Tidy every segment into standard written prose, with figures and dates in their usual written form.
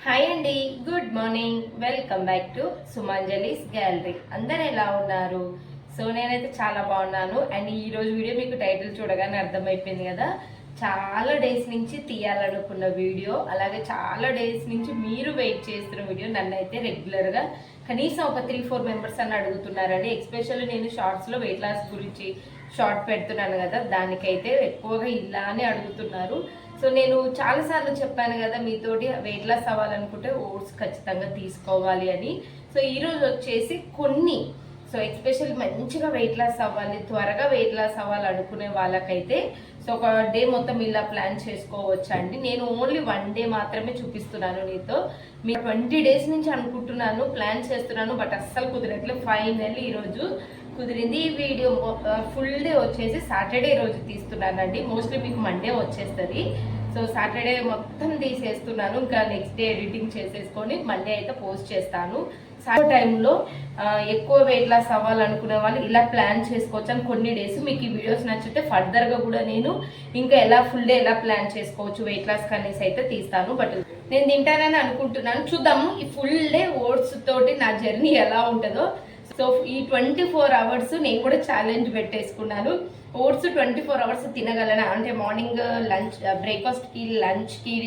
Hi అండి, good morning. Welcome back to Sumanjali's gallery. అందరు ఎలా ఉన్నారు? సో నేనైతే చాలా బాగున్నాను. అండ్ ఈ రోజు వీడియో మీకు టైటిల్ చూడగానే అర్థమైపోయింది కదా, చాలా డేస్ నుంచి తీయాలనుకున్న వీడియో, అలాగే చాలా డేస్ నుంచి మీరు వెయిట్ చేస్తున్న వీడియో. నన్ను అయితే రెగ్యులర్గా కనీసం ఒక 3-4 మెంబర్స్ అని అడుగుతున్నారండి. ఎస్పెషల్లీ నేను షార్ట్స్లో వెయిట్ లాస్ గురించి షార్ట్ పెడుతున్నాను కదా, దానికైతే ఎక్కువగా ఇలానే అడుగుతున్నారు. సో నేను చాలాసార్లు చెప్పాను కదా మీతోటి, వెయిట్ లాస్ అవ్వాలనుకుంటే ఓట్స్ ఖచ్చితంగా తీసుకోవాలి అని. సో ఈరోజు వచ్చేసి కొన్ని, సో ఎస్పెషల్ మంచిగా వెయిట్ లాస్ అవ్వాలి, త్వరగా వెయిట్ లాస్ అవ్వాలి అనుకునే వాళ్ళకైతే సో ఒక డే మొత్తం ఇలా ప్లాన్ చేసుకోవచ్చు అండి. నేను ఓన్లీ 1 డే మాత్రమే చూపిస్తున్నాను నీతో. మీరు 20 డేస్ నుంచి అనుకుంటున్నాను, ప్లాన్ చేస్తున్నాను, బట్ అస్సలు కుదరట్లేదు. ఫైనల్లీ ఈరోజు కుదిరింది. ఈ వీడియో ఫుల్ డే వచ్చేసి సాటర్డే రోజు తీస్తున్నానండి. మోస్ట్లీ మీకు మండే వచ్చేస్తుంది. సో సాటర్డే మొత్తం తీసేస్తున్నాను, ఇంకా నెక్స్ట్ డే ఎడిటింగ్ చేసేసుకొని మండే అయితే పోస్ట్ చేస్తాను. సాటర్డే టైంలో ఎక్కువ వెయిట్ లాస్ అవ్వాలనుకునే వాళ్ళు ఇలా ప్లాన్ చేసుకోవచ్చు అని కొన్ని డేస్. మీకు ఈ వీడియోస్ నచ్చితే ఫర్దర్గా కూడా నేను ఇంకా ఎలా ఫుల్ డే ఎలా ప్లాన్ చేసుకోవచ్చు వెయిట్ లాస్ కనేసి అయితే తీస్తాను. బట్ నేను తింటానని అనుకుంటున్నాను, చూద్దాము ఈ ఫుల్ డే ఓట్స్ తోటి నా జర్నీ ఎలా ఉంటుందో. సో ఈ 24 అవర్స్ నేను కూడా ఛాలెంజ్ పెట్టేసుకున్నాను. ఓట్స్ 24 అవర్స్ తినగలనా అంటే మార్నింగ్ లంచ్, బ్రేక్ఫాస్ట్కి, లంచ్కి,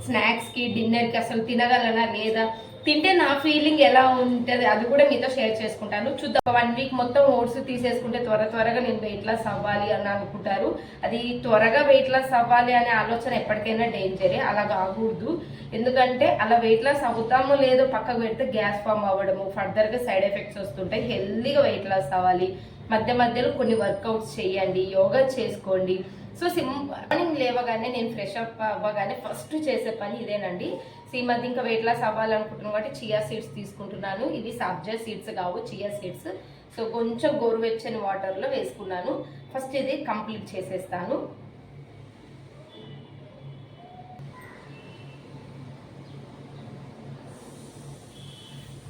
స్నాక్స్కి, డిన్నర్కి అసలు తినగలనా లేదా, తింటే నా ఫీలింగ్ ఎలా ఉంటుంది అది కూడా మీతో షేర్ చేసుకుంటాను. చూద్దాం. 1 వీక్ మొత్తం ఓట్స్ తీసేసుకుంటే త్వరగా నేను వెయిట్ లాస్ అవ్వాలి అని అనుకుంటారు. అది త్వరగా వెయిట్ లాస్ అవ్వాలి అనే ఆలోచన ఎప్పటికైనా డేంజరే, అలా కాకూడదు. ఎందుకంటే అలా వెయిట్ లాస్ అవుతామో లేదో పక్కకు పెడితే గ్యాస్ ఫామ్ అవ్వడము, ఫర్దర్గా సైడ్ ఎఫెక్ట్స్ వస్తుంటాయి. హెల్దీగా వెయిట్ లాస్ అవ్వాలి, మధ్యలో కొన్ని వర్కౌట్స్ చేయండి, యోగా చేసుకోండి. సో మార్నింగ్ లేవగానే నేను ఫ్రెష్ అప్ అవ్వగానే ఫస్ట్ చేసే పని ఇదేనండి. సో ఈ మధ్య ఇంకా వెయిట్ లాస్ అవ్వాలనుకుంటున్నాను కాబట్టి చియా సీడ్స్ తీసుకుంటున్నాను. ఇవి సబ్జా సీడ్స్ కావు, చియా సీడ్స్. సో కొంచెం గోరువెచ్చని వాటర్లో వేసుకున్నాను. ఫస్ట్ ఇది కంప్లీట్ చేసేస్తాను.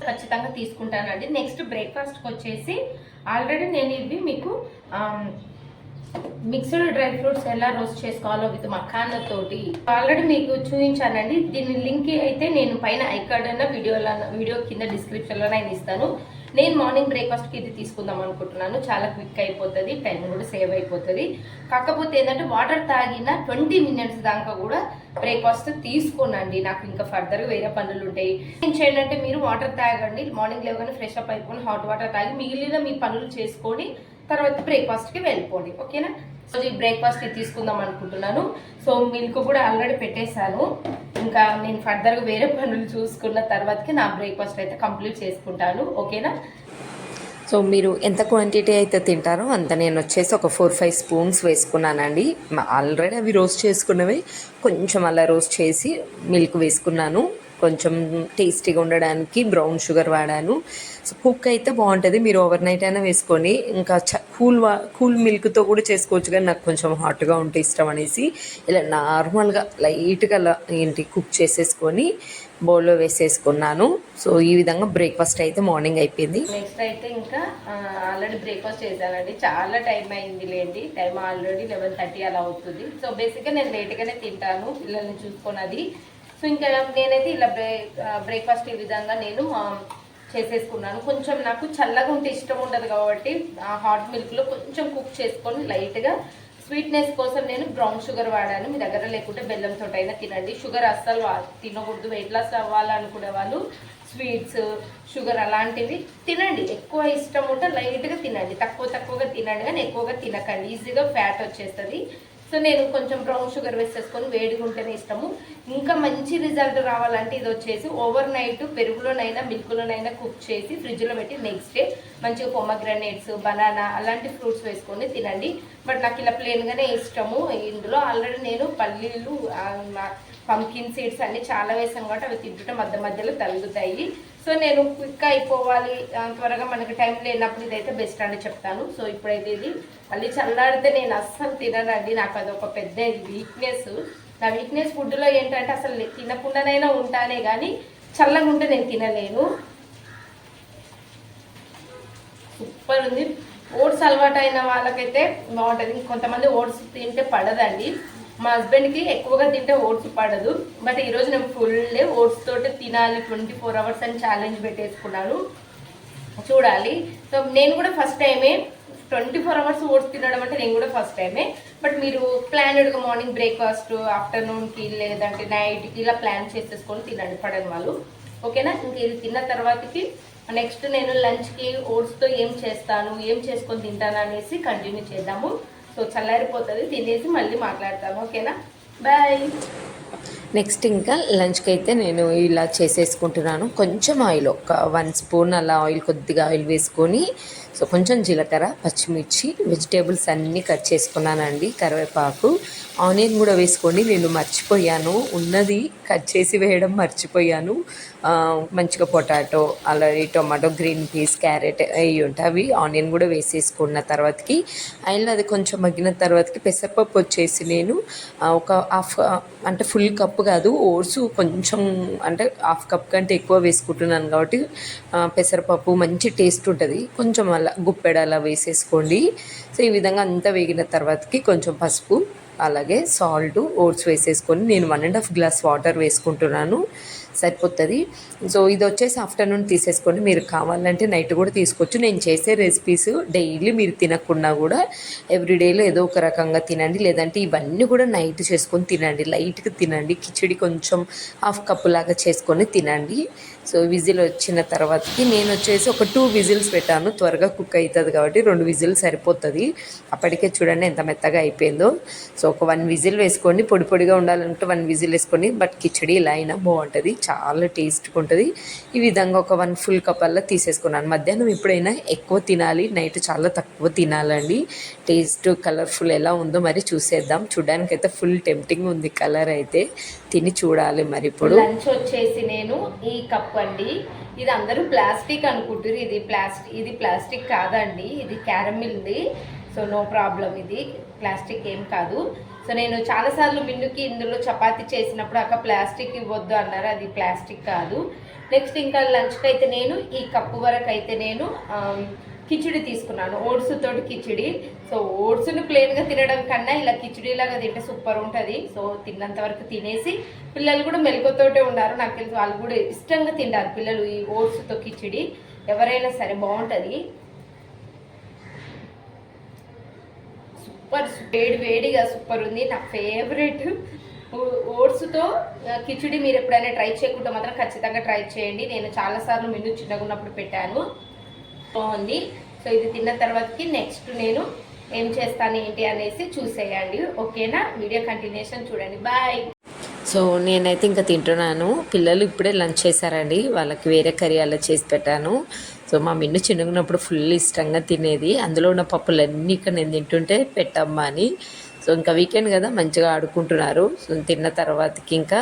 ఖచ్చితంగా తీసుకుంటానండి. నెక్స్ట్ బ్రేక్ఫాస్ట్కి వచ్చేసి ఆల్రెడీ నేను ఇవి మీకు మిక్స్డ్ డ్రై ఫ్రూట్స్ ఎలా రోస్ట్ చేసుకోవాలో విత్ మఖానాతోటి ఆల్రెడీ మీకు చూపించానండి. దీని లింక్ అయితే నేను పైన ఐకార్డ్ అన్న వీడియో కింద డిస్క్రిప్షన్లో నేను ఇస్తాను. నేను మార్నింగ్ బ్రేక్ఫాస్ట్కి ఇది తీసుకుందాం అనుకుంటున్నాను. చాలా క్విక్ అయిపోతుంది, టైం కూడా సేవ్ అయిపోతుంది. కాకపోతే ఏంటంటే వాటర్ తాగిన 20 మినిట్స్ దాకా కూడా బ్రేక్ఫాస్ట్ తీసుకోనండి. నాకు ఇంకా ఫర్దర్గా వేరే పనులు ఉంటాయి. ఏం చేయండి అంటే మీరు వాటర్ తాగండి, మార్నింగ్ లేవగానే ఫ్రెష్ అప్ అయిపోయి హాట్ వాటర్ తాగి మిగిలిన మీ పనులు చేసుకొని తర్వాత బ్రేక్ఫాస్ట్కి వెళ్ళిపోండి, ఓకేనా. సో ఈ బ్రేక్ఫాస్ట్ తీసుకుందాం అనుకుంటున్నాను. సో మిల్క్ కూడా ఆల్రెడీ పెట్టేశాను. ఇంకా నేను ఫర్దర్గా వేరే పనులు చూసుకున్న తర్వాతకి నా బ్రేక్ఫాస్ట్ అయితే కంప్లీట్ చేసుకుంటాను, ఓకేనా. సో మీరు ఎంత క్వాంటిటీ అయితే తింటారో అంత నేను వచ్చేసి ఒక 4-5 స్పూన్స్ వేసుకున్నానండి. ఆల్రెడీ అవి రోస్ట్ చేసుకున్నవి కొంచెం అలా రోస్ట్ చేసి మిల్క్ వేసుకున్నాను. కొంచెం టేస్టీగా ఉండడానికి బ్రౌన్ షుగర్ వాడాను. సో కుక్ అయితే బాగుంటుంది, మీరు ఓవర్ నైట్ అయినా వేసుకొని ఇంకా కూల్ మిల్క్తో కూడా చేసుకోవచ్చు, కానీ నాకు కొంచెం హాట్గా ఉంటే ఇష్టం అనేసి ఇలా నార్మల్గా లైట్గా అలా కుక్ చేసేసుకొని బౌల్లో వేసేసుకున్నాను. సో ఈ విధంగా బ్రేక్ఫాస్ట్ అయితే మార్నింగ్ అయిపోయింది. నెక్స్ట్ అయితే ఇంకా ఆల్రెడీ బ్రేక్ఫాస్ట్ చేశానండి. చాలా టైం అయింది లేండి, టైం ఆల్రెడీ 11:30 అలా అవుతుంది. సో బేసిక్గా నేను లేట్గానే తింటాను పిల్లల్ని చూసుకొని. సో ఇంకా నేనైతే ఇలా బ్రేక్ఫాస్ట్ ఈ విధంగా నేను చేసేసుకున్నాను. కొంచెం నాకు చల్లగా ఉంటే ఇష్టం ఉండదు కాబట్టి హాట్ మిల్క్లో కొంచెం కుక్ చేసుకొని లైట్గా స్వీట్నెస్ కోసం నేను బ్రౌన్ షుగర్ వాడాను. మీ దగ్గర లేకుంటే బెల్లంతో అయినా తినండి. షుగర్ అస్సలు తినకూడదు. వెయిట్ లాస్ అవ్వాలనుకునే వాళ్ళు స్వీట్స్, షుగర్ అలాంటివి తినండి. ఎక్కువ ఇష్టం ఉంటే లైట్గా తినండి, తక్కువగా తినండి, కానీ ఎక్కువగా తినకండి, ఈజీగా ఫ్యాట్ వచ్చేస్తుంది. సో నేను కొంచెం బ్రౌన్ షుగర్ వేసేసుకొని వేడిగా ఉంటేనే ఇష్టము. ఇంకా మంచి రిజల్ట్ రావాలంటే ఇది వచ్చేసి ఓవర్ నైట్ పెరుగులోనైనా మిల్క్లోనైనా కుక్ చేసి ఫ్రిడ్జ్లో పెట్టి నెక్స్ట్ డే మంచిగా పొమగ్రానేట్స్, బనానా అలాంటి ఫ్రూట్స్ వేసుకొని తినండి. బట్ నాకు ఇలా ప్లెయిన్గానే ఇష్టము. ఇందులో ఆల్రెడీ నేను పల్లీలు, పంకిన్ సీడ్స్ అన్ని చాలా వేసాను కాబట్టి అవి తింటుంటే మధ్యలో తరుగుతాయి. సో నేను క్విక్ అయిపోవాలి, త్వరగా మనకి టైం లేనప్పుడు ఇదైతే బెస్ట్ అని చెప్తాను. సో ఇప్పుడైతే ఇది మళ్ళీ చల్లారితే నేను అస్సలు తిననండి. నాకు అదొక పెద్ద వీక్నెస్. నా వీక్నెస్ ఫుడ్లో ఏంటంటే అసలు తినకుండానైనా ఉంటానే కానీ చల్లగా ఉంటే నేను తినలేను. సూపర్ ఉంది. ఓట్స్ అలవాటు అయిన వాళ్ళకైతే బాగుంటుంది. కొంతమంది ఓట్స్ తింటే పడదండి. మా హస్బెండ్కి ఎక్కువగా తింటే ఓట్స్ పడదు. బట్ ఈరోజు నేను ఫుల్ డే ఓట్స్ తోటి తినాలి 24 hours అని ఛాలెంజ్ పెట్టేసుకున్నాను. చూడాలి. సో నేను కూడా ఫస్ట్ టైమే 24 hours ఓట్స్ తినడం అంటే నేను కూడా ఫస్ట్ టైమే. బట్ మీరు ప్లానెడ్గా మార్నింగ్ బ్రేక్ఫాస్ట్, ఆఫ్టర్నూన్కి లేదంటే నైట్కి ఇలా ప్లాన్ చేసేసుకొని తినండి పడని వాళ్ళు. ఓకేనా? ఇంక ఇది తిన్న తర్వాతకి నెక్స్ట్ నేను లంచ్కి ఓట్స్తో ఏం చేస్తాను, ఏం చేసుకొని తింటాను అనేసి కంటిన్యూ చేద్దాము. సో చల్లారిపోతుంది, తినేసి మళ్ళీ మాట్లాడతాను. ఓకేనా? బాయ్. నెక్స్ట్ ఇంకా లంచ్కి అయితే నేను ఇలా చేసేసుకుంటున్నాను. కొంచెం ఆయిల్, ఒక 1 స్పూన్ అలా ఆయిల్, కొద్దిగా ఆయిల్ వేసుకొని, సో కొంచెం జీలకర్ర, పచ్చిమిర్చి, వెజిటేబుల్స్ అన్నీ కట్ చేసుకున్నానండి, కరివేపాకు, ఆనియన్ కూడా వేసుకోండి. నేను మర్చిపోయాను, ఉన్నది కట్ చేసి వేయడం మర్చిపోయాను. మంచిగా పొటాటో, అలాగే టొమాటో, గ్రీన్ పీస్, క్యారెట్ అవి ఉంటాయి, అవి ఆనియన్ కూడా వేసేసుకున్న తర్వాతకి ఆయిల్ అది కొంచెం మగ్గిన తర్వాతకి పెసరపప్పు వచ్చేసి నేను ఒక హాఫ్, అంటే ఫుల్ కప్ కాదు, ఓట్స్ కొంచెం అంటే హాఫ్ కప్ కంటే ఎక్కువ వేసుకుంటున్నాను కాబట్టి పెసరపప్పు మంచి టేస్ట్ ఉంటుంది. కొంచెం అలా గుప్పెడు అలా వేసేసుకోండి. సో ఈ విధంగా అంతా వేగిన తర్వాతకి కొంచెం పసుపు, అలాగే సాల్ట్, ఓట్స్ వేసేసుకొని నేను 1.5 గ్లాస్ వాటర్ వేసుకుంటున్నాను, సరిపోతుంది. సో ఇది వచ్చేసి ఆఫ్టర్నూన్ తీసేసుకొని మీరు కావాలంటే నైట్ కూడా తీసుకోవచ్చు. నేను చేసే రెసిపీస్ డైలీ మీరు తినకుండా కూడా ఎవ్రీడేలో ఏదో ఒక రకంగా తినండి, లేదంటే ఇవన్నీ కూడా నైట్ చేసుకొని తినండి, లైట్గా తినండి. కిచిడి కొంచెం హాఫ్ కప్పు లాగా చేసుకొని తినండి. సో విజిల్ వచ్చిన తర్వాతకి నేను వచ్చేసి ఒక 2 విజిల్స్ పెట్టాను, త్వరగా కుక్ అవుతుంది కాబట్టి 2 విజిల్స్ సరిపోతుంది. అప్పటికే చూడండి ఎంత మెత్తగా అయిపోయిందో. సో ఒక 1 విజిల్ వేసుకోండి, పొడి పొడిగా ఉండాలంటే 1 విజిల్ వేసుకోండి. బట్ కిచడీ ఇలా అయినా బాగుంటుంది, చాలా టేస్ట్గా ఉంటుంది. ఈ విధంగా ఒక 1 ఫుల్ కప్ అలా తీసేసుకున్నాను. మధ్యాహ్నం ఎప్పుడైనా ఎక్కువ తినాలి, నైట్ చాలా తక్కువ తినాలండి. టేస్ట్ కలర్ఫుల్ ఎలా ఉందో మరి చూసేద్దాం. చూడడానికి అయితే ఫుల్ టెంప్టింగ్ ఉంది కలర్ అయితే, తిని చూడాలి మరి. ఇప్పుడు లంచ్ వచ్చేసి నేను ఈ కప్ అండి, ఇది అందరూ ప్లాస్టిక్ అనుకుంటారు, ఇది ప్లాస్టిక్ కాదండి, ఇది క్యారమిల్ది. సో నో ప్రాబ్లం, ఇది ప్లాస్టిక్ ఏం కాదు. సో నేను చాలాసార్లు మిన్నుకి ఇందులో చపాతీ చేసినప్పుడు అక్క ప్లాస్టిక్ ఇవ్వద్దు అన్నారు, అది ప్లాస్టిక్ కాదు. నెక్స్ట్ ఇంకా లంచ్కి అయితే నేను ఈ కప్పు వరకు అయితే నేను కిచిడి తీసుకున్నాను, ఓట్స్ తోటి కిచిడి. సో ఓట్స్ని ప్లెయిన్గా తినడం కన్నా ఇలా కిచిడీలాగా తింటే సూపర్ ఉంటుంది. సో తిన్నంత వరకు తినేసి పిల్లలు కూడా మెలకుతోటే ఉన్నారు, నాకు తెలుసు వాళ్ళు కూడా ఇష్టంగా తింటారు పిల్లలు ఈ ఓట్స్తో కిచిడి, ఎవరైనా సరే బాగుంటుంది. సూపర్ వేడిగా సూపర్ ఉంది, నా ఫేవరెట్. ఓట్స్తో కిచిడి మీరు ఎప్పుడైనా ట్రై చేయకుండా మాత్రం ఖచ్చితంగా ట్రై చేయండి. నేను చాలాసార్లు మిన్ను చిన్నగా ఉన్నప్పుడు పెట్టాను, బాగుంది. సో ఇది తిన్న తర్వాతకి నెక్స్ట్ నేను ఏం చేస్తాను ఏంటి అనేసి చూసేయండి. ఓకేనా? వీడియో కంటిన్యూషన్ చూడండి. బాయ్. సో నేనైతే ఇంకా తింటున్నాను. పిల్లలు ఇప్పుడే లంచ్ చేశారండి, వాళ్ళకి వేరే కర్రీ అలా చేసి పెట్టాను. సో మా మిన్ను చిన్నగున్నప్పుడు ఫుల్ ఇష్టంగా తినేది, అందులో ఉన్న పప్పులన్నీ ఇక్కడ నేను తింటుంటే పెట్టమ్మా అని. సో ఇంకా వీకెండ్ కదా మంచిగా ఆడుకుంటున్నారు. సో తిన్న తర్వాతకి ఇంకా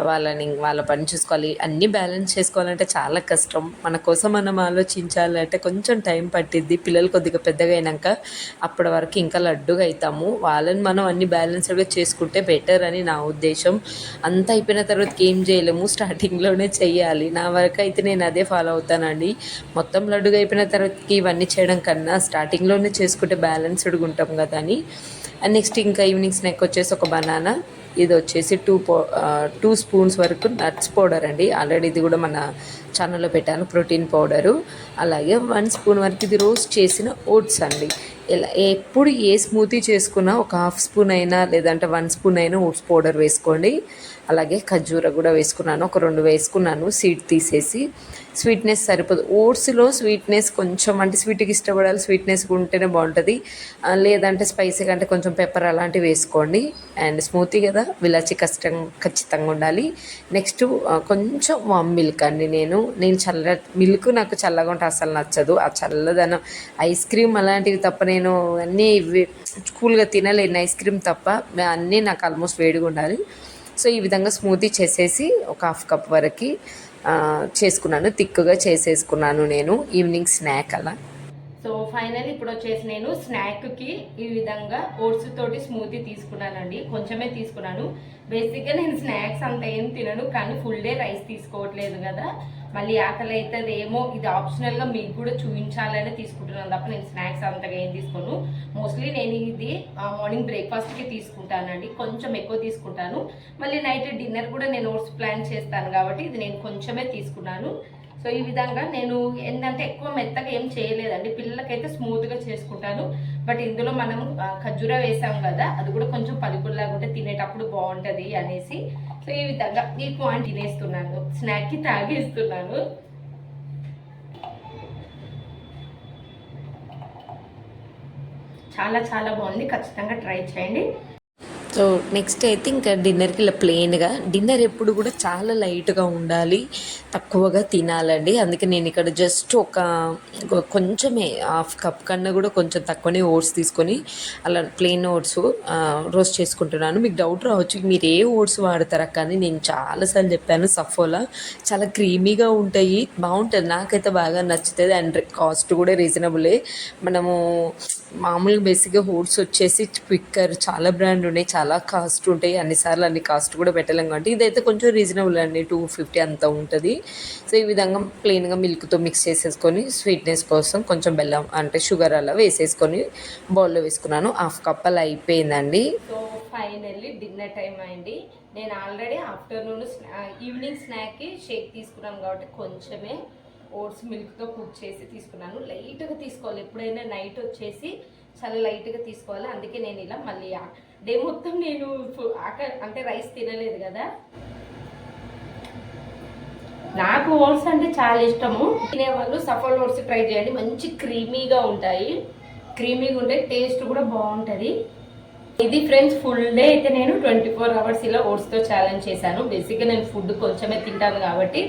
వాళ్ళ పని చూసుకోవాలి, అన్నీ బ్యాలెన్స్ చేసుకోవాలంటే చాలా కష్టం. మన కోసం మనం ఆలోచించాలంటే కొంచెం టైం పట్టిద్ది. పిల్లలు కొద్దిగా పెద్దగా అయినాక అప్పటి వరకు ఇంకా లడ్డుగా అవుతాము. వాళ్ళని మనం అన్ని బ్యాలెన్స్డ్గా చేసుకుంటే బెటర్ అని నా ఉద్దేశం. అంతా అయిపోయిన తర్వాత ఏం చేయలేము, స్టార్టింగ్లోనే చెయ్యాలి. నా వరకు అయితే నేను అదే ఫాలో అవుతానండి. మొత్తం లడ్డుగా అయిపోయిన తర్వాత ఇవన్నీ చేయడం కన్నా స్టార్టింగ్లోనే చేసుకుంటే బ్యాలెన్స్డ్గా ఉంటాం కదా అని. అండ్ నెక్స్ట్ ఇంకా ఈవినింగ్ స్నాక్ వచ్చేసి ఒక బనానా, ఇది వచ్చేసి 2 స్పూన్స్ వరకు నట్స్ పౌడర్ అండి, ఆల్రెడీ ఇది కూడా మన ఛానల్లో పెట్టాను, ప్రోటీన్ పౌడరు. అలాగే 1 స్పూన్ వరకు ఇది రోస్ట్ చేసిన ఓట్స్ అండి. ఇలా ఎప్పుడు ఏ స్మూతీ చేసుకున్నా ఒక హాఫ్ స్పూన్ అయినా లేదంటే 1 స్పూన్ అయినా ఓట్స్ పౌడర్ వేసుకోండి. అలాగే ఖర్జూర కూడా వేసుకున్నాను, ఒక 2 వేసుకున్నాను సీడ్ తీసేసి. స్వీట్నెస్ సరిపోదు, ఓట్స్లో స్వీట్నెస్ కొంచెం, అంటే స్వీట్కి ఇష్టపడాలి, స్వీట్నెస్ ఉంటేనే బాగుంటుంది. లేదంటే స్పైసీగా అంటే కొంచెం పెప్పర్ అలాంటివి వేసుకోండి. అండ్ స్మూతీ కదా, విలాచి ఖచ్చితంగా ఉండాలి. నెక్స్ట్ కొంచెం వామ్ మిల్క్ అండి. నేను మిల్క్ నాకు చల్లగా ఉంటే అసలు నచ్చదు, ఆ చల్లదనం. ఐస్ క్రీమ్ అలాంటివి తప్ప నేను అన్నీ కూల్గా తినలేను, ఐస్ క్రీమ్ తప్ప అన్నీ నాకు ఆల్మోస్ట్ వేడిగా ఉండాలి. సో ఈ విధంగా స్మూతీ చేసేసి ఒక హాఫ్ కప్ వరకు చేసుకున్నాను, థిక్గా చేసేసుకున్నాను నేను ఈవినింగ్ స్నాక్ అలా. సో ఫైనల్ ఇప్పుడు వచ్చేసి నేను స్నాక్కి ఈ విధంగా ఓట్స్ తోటి స్మూతీ తీసుకున్నానండి. కొంచెమే తీసుకున్నాను. బేసిక్గా నేను స్నాక్స్ అంత ఏం తినను, కానీ ఫుల్ డే రైస్ తీసుకోవట్లేదు కదా, మళ్ళీ ఆకలి అవుతుంది ఏమో, ఇది ఆప్షనల్గా మీకు కూడా చూపించాలని తీసుకుంటున్నాను తప్ప నేను స్నాక్స్ అంతగా ఏం తీసుకోను. మోస్ట్లీ నేను ఇది మార్నింగ్ బ్రేక్ఫాస్ట్కి తీసుకుంటానండి, కొంచెం ఎక్కువ తీసుకుంటాను. మళ్ళీ నైట్ డిన్నర్ కూడా నేను ఓట్స్ ప్లాన్ చేస్తాను కాబట్టి ఇది నేను కొంచెమే తీసుకున్నాను. సో ఈ విధంగా నేను ఏంటంటే ఎక్కువ మెత్తగా ఏం చేయలేదండి, పిల్లలకైతే స్మూత్గా చేసుకుంటాను. బట్ ఇందులో మనం ఖర్జూరా వేసాం కదా, అది కూడా కొంచెం పలుకుల్లాగా ఉంటే తినేటప్పుడు బాగుంటుంది అనేసి సో ఈ విధంగా ఈ క్వాంటిటీ తినేస్తున్నాను, స్నాక్కి తాగేస్తున్నాను. చాలా చాలా బాగుంది, ఖచ్చితంగా ట్రై చేయండి. సో నెక్స్ట్ అయితే ఇంకా డిన్నర్కి ఇలా ప్లెయిన్గా, డిన్నర్ ఎప్పుడు కూడా చాలా లైట్గా ఉండాలి, తక్కువగా తినాలండి. అందుకే నేను ఇక్కడ జస్ట్ ఒక కొంచెమే హాఫ్ కప్ కన్నా కూడా కొంచెం తక్కువనే ఓట్స్ తీసుకొని అలా ప్లెయిన్ ఓట్స్ రోస్ట్ చేసుకుంటున్నాను. మీకు డౌట్ రావచ్చు మీరు ఏ ఓట్స్ వాడతారా, కానీ నేను చాలాసార్లు చెప్పాను, సఫోలా చాలా క్రీమీగా ఉంటాయి, బాగుంటుంది, నాకైతే బాగా నచ్చుతుంది. అండ్ కాస్ట్ కూడా రీజనబులే. మనము మామూలుగా బేసిక్గా ఓట్స్ వచ్చేసి క్విక్కర్ చాలా బ్రాండ్ ఉన్నాయి, చాలా కాస్ట్ ఉంటాయి, అన్నిసార్లు అన్ని కాస్ట్ కూడా పెట్టలేం కాబట్టి ఇదైతే కొంచెం రీజనబుల్ అండి, 250 అంత ఉంటుంది. సో ఈ విధంగా ప్లెయిన్గా మిల్క్తో మిక్స్ చేసేసుకొని స్వీట్నెస్ కోసం కొంచెం బెల్లం అంటే షుగర్ అలా వేసేసుకొని బౌల్లో వేసుకున్నాను. హాఫ్ కప్ అలా అయిపోయిందండి. సో ఫైనల్లీ డిన్నర్ టైం అయింది. నేను ఆల్రెడీ ఆఫ్టర్నూన్ ఈవినింగ్ స్నాక్కి షేక్ తీసుకున్నాను కాబట్టి కొంచెమే ఓట్స్ మిల్క్తో కుక్ చేసి తీసుకున్నాను. లైట్గా తీసుకోవాలి, ఎప్పుడైనా నైట్ వచ్చేసి చాలా లైట్గా తీసుకోవాలి. అందుకే నేను ఇలా మళ్ళీ డే మొత్తం నేను అంటే రైస్ తినలేదు కదా, నాకు ఓట్స్ అంటే చాలా ఇష్టము. తినేవాళ్ళు సఫల్ ఓట్స్ ట్రై చేయండి, మంచి క్రీమీగా ఉంటాయి, క్రీమీగా ఉంటాయి, టేస్ట్ కూడా బాగుంటుంది. ఇది ఫ్రెండ్స్ ఫుల్ డే అయితే నేను 24 hours ఇలా ఓట్స్తో ఛాలెంజ్ చేశాను. బేసిక్గా నేను ఫుడ్ కొంచెమే తింటాను కాబట్టి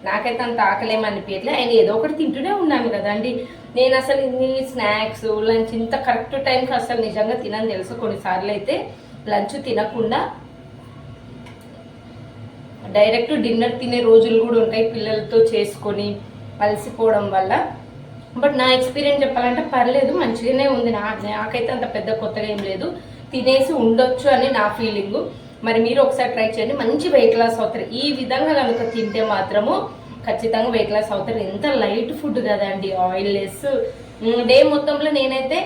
నాకైతే అంత ఆకలేమనిపించట్లే, ఆయన ఏదో ఒకటి తింటూనే ఉన్నాను కదండి. నేను అసలు ఇన్ని స్నాక్స్ లంచ్ ఇంత కరెక్ట్ టైంకి అసలు నిజంగా తినని తెలుసు. కొన్నిసార్లు అయితే లంచ్ తినకుండా డైరెక్ట్ డిన్నర్ తినే రోజులు కూడా ఉంటాయి, పిల్లలతో చేసుకొని అలసిపోవడం వల్ల. బట్ నా ఎక్స్పీరియన్స్ చెప్పాలంటే పర్లేదు, మంచిగానే ఉంది. నాకైతే అంత పెద్ద కొత్తగా ఏం లేదు, తినేసి ఉండొచ్చు అని నా ఫీలింగు. మరి మీరు ఒకసారి ట్రై చేయండి, మంచి వెయిట్ లాస్ అవుతారు. ఈ విధంగా కనుక తింటే మాత్రము ఖచ్చితంగా వెయిట్ లాస్ అవుతారు. ఎంత లైట్ ఫుడ్ కదండి, ఆయిల్ లెస్. డే మొత్తంలో నేనైతే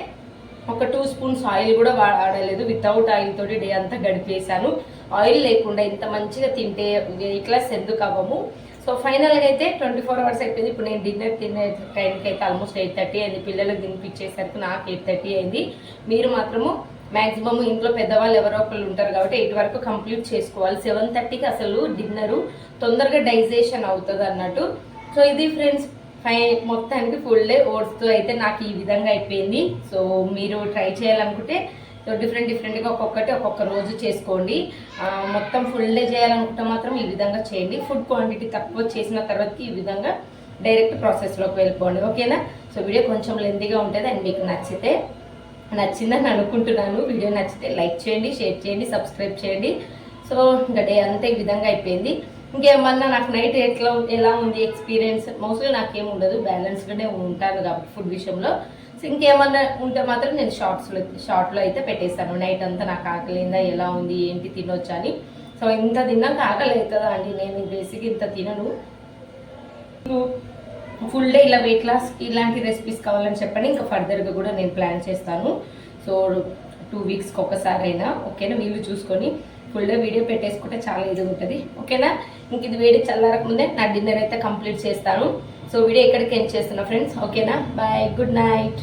ఒక 2 spoons ఆయిల్ కూడా వాడలేదు, వితౌట్ ఆయిల్ తోటి డే అంతా గడిపేశాను. ఆయిల్ లేకుండా ఇంత మంచిగా తింటే వెయిట్ లాస్ ఎందుకు అవ్వము. సో ఫైనల్గా అయితే 24 hours అయిపోయింది. ఇప్పుడు నేను డిన్నర్ తినే టైంకి అయితే ఆల్మోస్ట్ 8:30 అయింది. పిల్లలకు తినిపించేసరికి నాకు 8:30 అయింది. మీరు మాత్రము మ్యాక్సిమం ఇంట్లో పెద్దవాళ్ళు ఎవరో ఒకళ్ళు ఉంటారు కాబట్టి 8 వరకు కంప్లీట్ చేసుకోవాలి. 7:30కి అసలు డిన్నరు తొందరగా డైజెషన్ అవుతుంది అన్నట్టు. సో ఇది ఫ్రెండ్స్ మొత్తానికి ఫుల్ డే ఓట్స్తో అయితే నాకు ఈ విధంగా అయిపోయింది. సో మీరు ట్రై చేయాలనుకుంటే సో డిఫరెంట్గా ఒక్కొక్క రోజు చేసుకోండి. మొత్తం ఫుల్ డే చేయాలనుకుంటే మాత్రం ఈ విధంగా చేయండి. ఫుడ్ క్వాంటిటీ తక్కువ చేసిన తర్వాతకి ఈ విధంగా డైరెక్ట్ ప్రాసెస్లోకి వెళ్ళిపోండి, ఓకేనా. సో వీడియో కొంచెం లెంతీగా ఉంటుంది అండ్ మీకు నచ్చిందని అనుకుంటున్నాను. వీడియో నచ్చితే లైక్ చేయండి, షేర్ చేయండి, సబ్స్క్రైబ్ చేయండి. సో ఇంకా డే అంతా ఈ విధంగా అయిపోయింది. ఇంకేమన్నా నాకు నైట్ ఎలా ఉంది ఎక్స్పీరియన్స్, మోస్ట్లీ నాకేం ఉండదు, బ్యాలెన్స్గానే ఉంటాను కాబట్టి ఫుడ్ విషయంలో. సో ఇంకేమన్నా ఉంటే మాత్రం నేను షార్ట్లో అయితే పెట్టేస్తాను. నైట్ అంతా నాకు ఆకలిందా, ఎలా ఉంది, ఏంటి, తినొచ్చా అని. సో ఇంత తిన్నాక ఆకలి అవుతుందా అండి, నేను బేసిక్ ఇంత తినను. ఫుల్ డే ఇలా వెయిట్ లాస్ ఇలాంటి రెసిపీస్ కావాలని చెప్పండి, ఇంకా ఫర్దర్గా కూడా నేను ప్లాన్ చేస్తాను. సో 2 weeksకి ఒకసారి అయినా, ఓకేనా. వీళ్ళు చూసుకొని ఫుల్ డే వీడియో పెట్టేసుకుంటే చాలా ఇది ఉంటుంది, ఓకేనా. ఇంక ఇది వేడి చల్లారక ముందే నా డిన్నర్ అయితే కంప్లీట్ చేస్తాను. సో వీడియో ఎక్కడికి ఎండ్ చేస్తున్నా ఫ్రెండ్స్, ఓకేనా. Bye, good night.